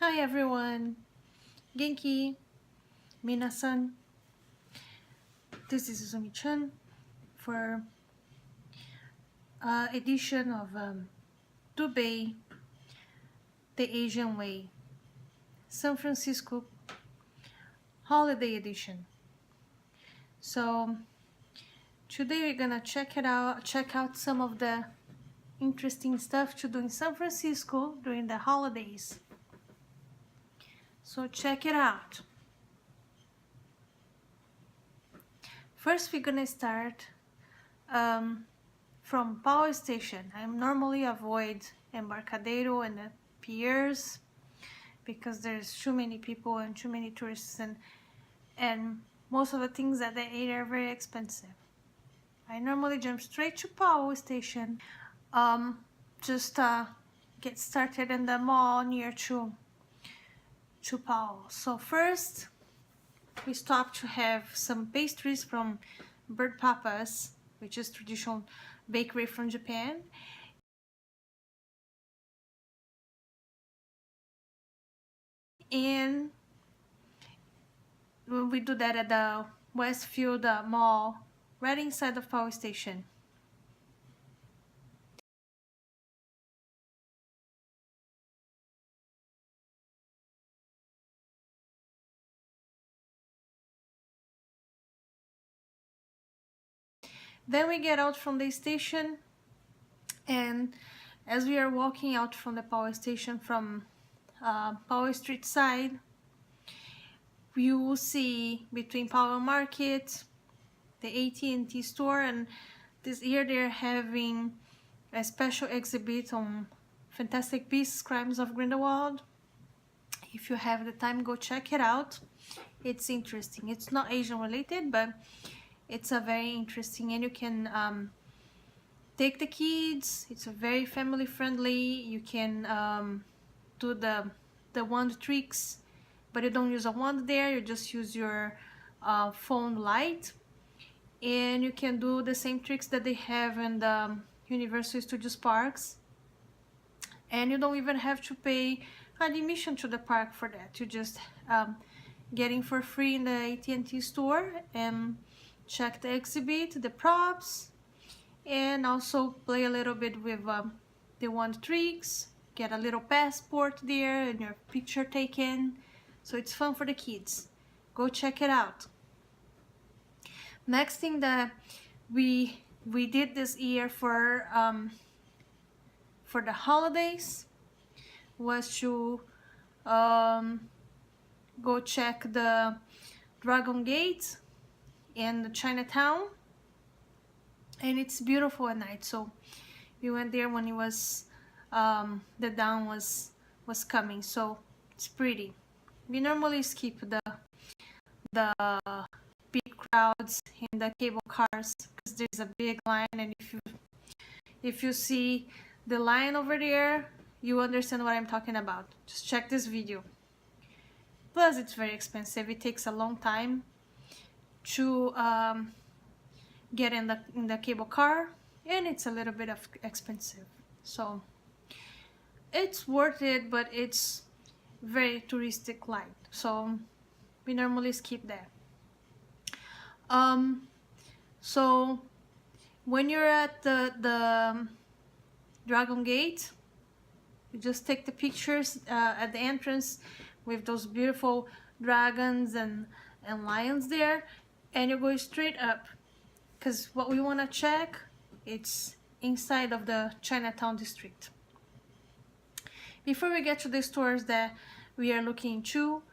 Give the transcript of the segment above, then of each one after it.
Hi everyone, Genki, Minasan. This is Izumi-chan for edition of Dubai, the Asian Way, San Francisco Holiday Edition. So today we're gonna check out some of the interesting stuff to do in San Francisco during the holidays. So check it out. First, we're gonna start from Power Station. I normally avoid Embarcadero and the piers because there's too many people and too many tourists, and most of the things that they eat are very expensive. I normally jump straight to Power Station. Just get started in the mall near to Powell. So first we stop to have some pastries from Bird Papa's, which is traditional bakery from Japan. And we do that at the Westfield Mall, right inside the Power Station. Then we get out from the station, and as we are walking out from the Power Station from Power Street side, you will see between Power Market, the AT&T store, and this year they're having a special exhibit on Fantastic Beasts, Crimes of Grindelwald. If you have the time, go check it out. It's interesting. It's not Asian related, but it's a very interesting, and you can take the kids. It's a very family friendly. You can do the wand tricks, but you don't use a wand there. You just use your phone light, and you can do the same tricks that they have in the Universal Studios parks, and you don't even have to pay admission to the park for that. You just get in for free in the AT&T store and check the exhibit, the props, and also play a little bit with the wand tricks, get a little passport there and your picture taken. So it's fun for the kids. Go check it out. Next thing that we did this year for the holidays was to go check the Dragon Gate in the Chinatown, and it's beautiful at night. So we went there when it was the dawn was coming, so it's pretty. We normally skip the big crowds in the cable cars because there's a big line, and if you see the line over there, you understand what I'm talking about. Just check this video. Plus it's very expensive. It takes a long time to get in the cable car, and it's a little bit of expensive, so it's worth it, but it's very touristic light, so we normally skip that. So when you're at the Dragon Gate, you just take the pictures at the entrance with those beautiful dragons and lions there, and you go straight up, because what we want to check, it's inside of the Chinatown district. Before we get to the stores that we are looking into,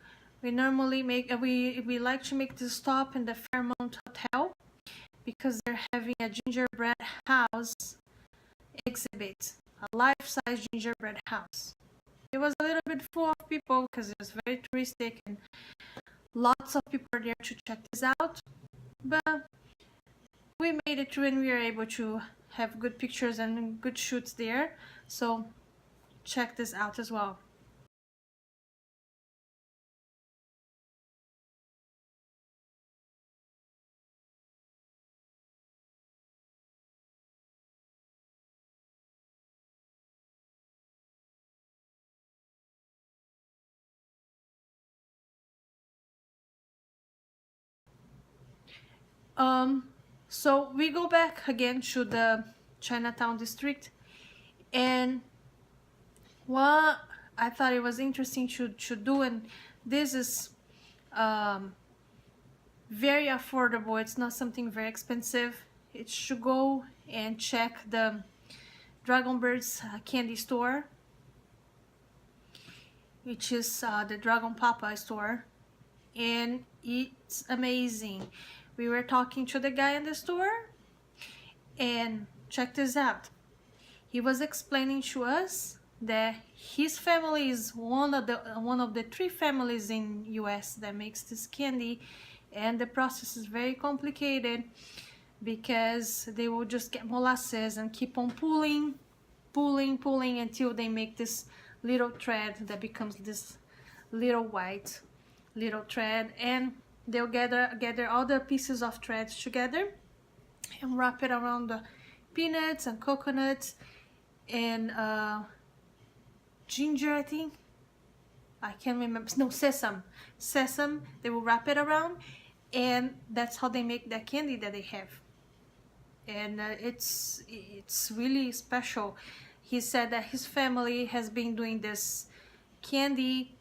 we normally we like to make the stop in the Fairmont Hotel because they're having a gingerbread house exhibit, a life-size gingerbread house. It was a little bit full of people because it was very touristic and lots of people are there to check this out, but we made it through and we were able to have good pictures and good shoots there, so check this out as well. So we go back again to the Chinatown district, and what I thought it was interesting to do, and this is um, very affordable, it's not something very expensive, it's to go and check the Dragon Bird's candy store, which is the Dragon Papa store, and it's amazing. We were talking to the guy in the store, and check this out. He was explaining to us that his family is one of the 3 families in US that makes this candy, and the process is very complicated because they will just get molasses and keep on pulling until they make this little thread that becomes this little white little thread, and they'll gather all the pieces of threads together and wrap it around the peanuts and coconuts and ginger, I think. I can't remember. No, sesame. They will wrap it around, and that's how they make that candy that they have. And it's really special. He said that his family has been doing this candy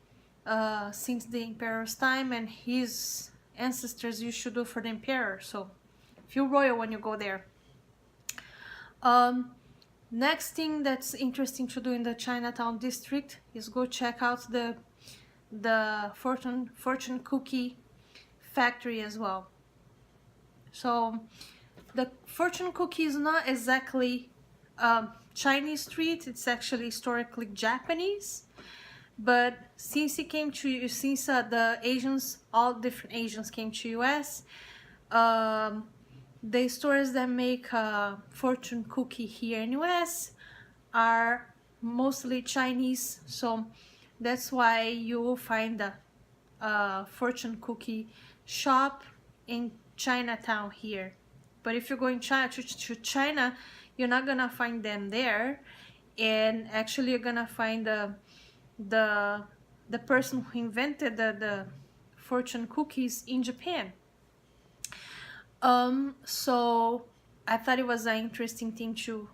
since the emperor's time, and his ancestors used to do for the emperor. So feel royal when you go there. Next thing that's interesting to do in the Chinatown district is go check out the fortune cookie factory as well. So the fortune cookie is not exactly Chinese treat, it's actually historically Japanese. But since the Asians, all different Asians came to US, the stores that make fortune cookie here in US are mostly Chinese, so that's why you will find the fortune cookie shop in Chinatown here. But if you're going to China, you're not gonna find them there, and actually you're gonna find the person who invented the fortune cookies in Japan. So I thought it was an interesting thing to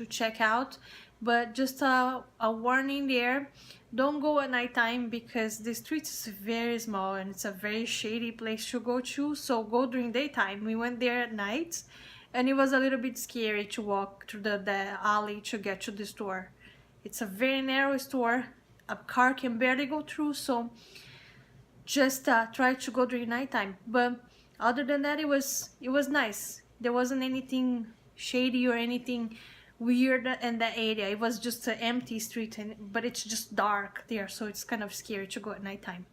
check out, but just a warning there, don't go at nighttime because the street is very small and it's a very shady place to go to, so go during daytime. We went there at night and it was a little bit scary to walk through the alley to get to the store. It's a very narrow store, a car can barely go through, so just try to go during nighttime. But other than that, it was nice. There wasn't anything shady or anything weird in that area. It was just an empty street, but it's just dark there, so it's kind of scary to go at nighttime.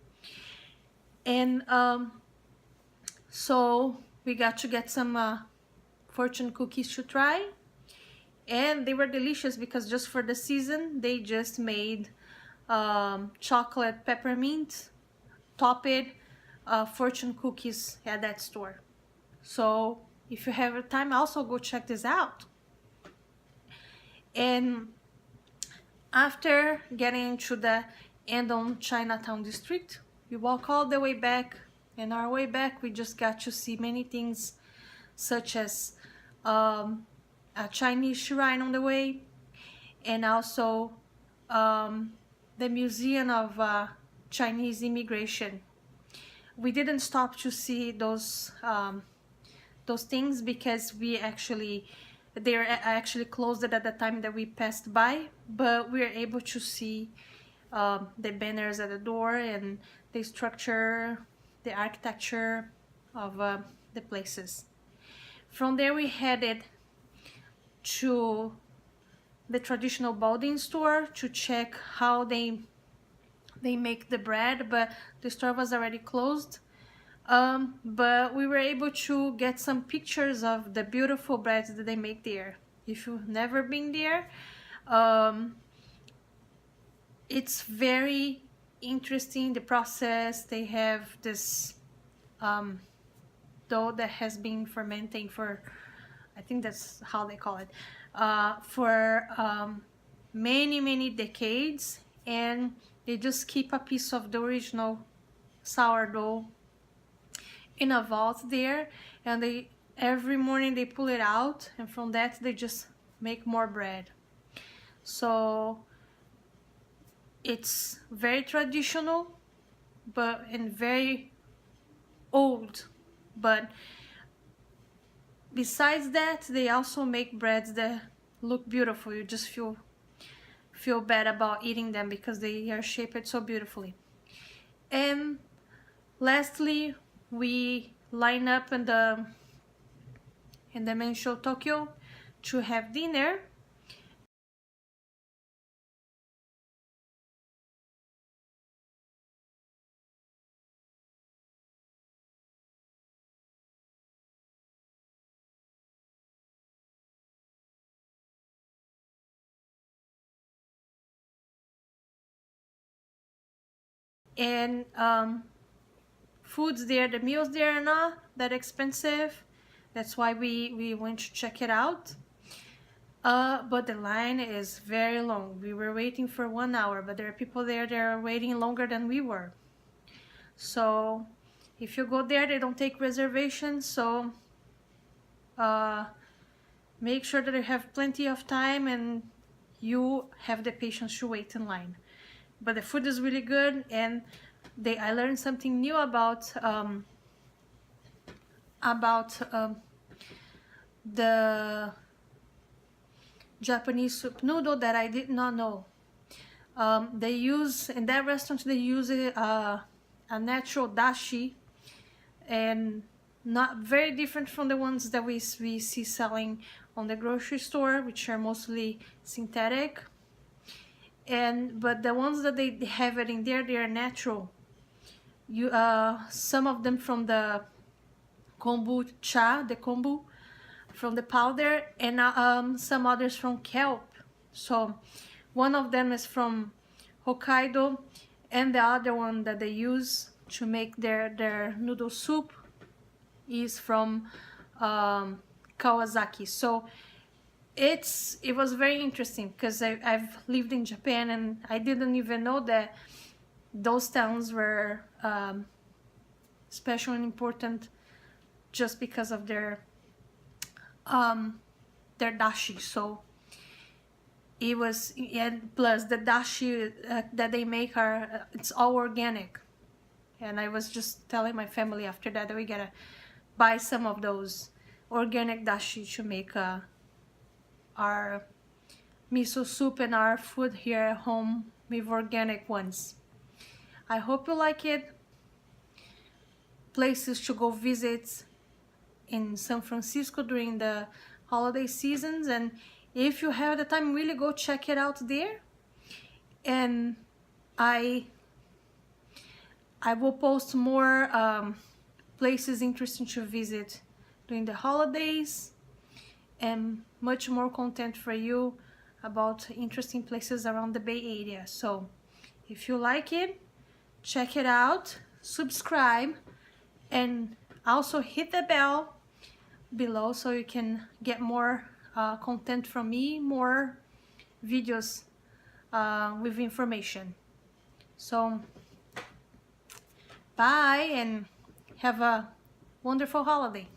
And so we got to get some fortune cookies to try, and they were delicious because just for the season they just made chocolate peppermint topped fortune cookies at that store. So if you have time, also go check this out. And after getting to the end on Chinatown district, we walk all the way back, and our way back we just got to see many things, such as a Chinese shrine on the way, and also the Museum of Chinese Immigration. We didn't stop to see those things because they are actually closed at the time that we passed by, but we were able to see the banners at the door and the structure, the architecture of the places. From there we headed to the traditional Balding store to check how they make the bread, but the store was already closed. But we were able to get some pictures of the beautiful breads that they make there. If you've never been there, it's very interesting, the process. They have this dough that has been fermenting for, I think that's how they call it, for many decades, and they just keep a piece of the original sourdough in a vault there, and they every morning they pull it out, and from that they just make more bread. So it's very traditional, and very old, but besides that, they also make breads that look beautiful. You just feel bad about eating them because they are shaped so beautifully. And lastly, we line up in the main show Tokyo to have dinner. And foods there, the meals there are not that expensive. That's why we went to check it out. But the line is very long. We were waiting for 1 hour, but there are people there that are waiting longer than we were. So if you go there, they don't take reservations, so make sure that you have plenty of time and you have the patience to wait in line. But the food is really good, and I learned something new about the Japanese soup noodle that I did not know. They use, in that restaurant, they use a natural dashi, and not very different from the ones that we see selling on the grocery store, which are mostly synthetic. But the ones that they have it in there, they are natural. Some of them from the kombucha, the kombu, from the powder, and some others from kelp. So one of them is from Hokkaido, and the other one that they use to make their noodle soup is from Kawasaki. So it was very interesting because I've lived in Japan, and I didn't even know that those towns were special and important just because of their dashi. So it was, and plus the dashi that they make it's all organic. And I was just telling my family after that we gotta buy some of those organic dashi to make our miso soup and our food here at home with organic ones. I hope you like it. Places to go visit in San Francisco during the holiday seasons, and if you have the time, really go check it out there. And I will post more places interesting to visit during the holidays, and much more content for you about interesting places around the Bay Area. So if you like it, check it out, subscribe, and also hit the bell below so you can get more content from me, more videos with information. So bye, and have a wonderful holiday.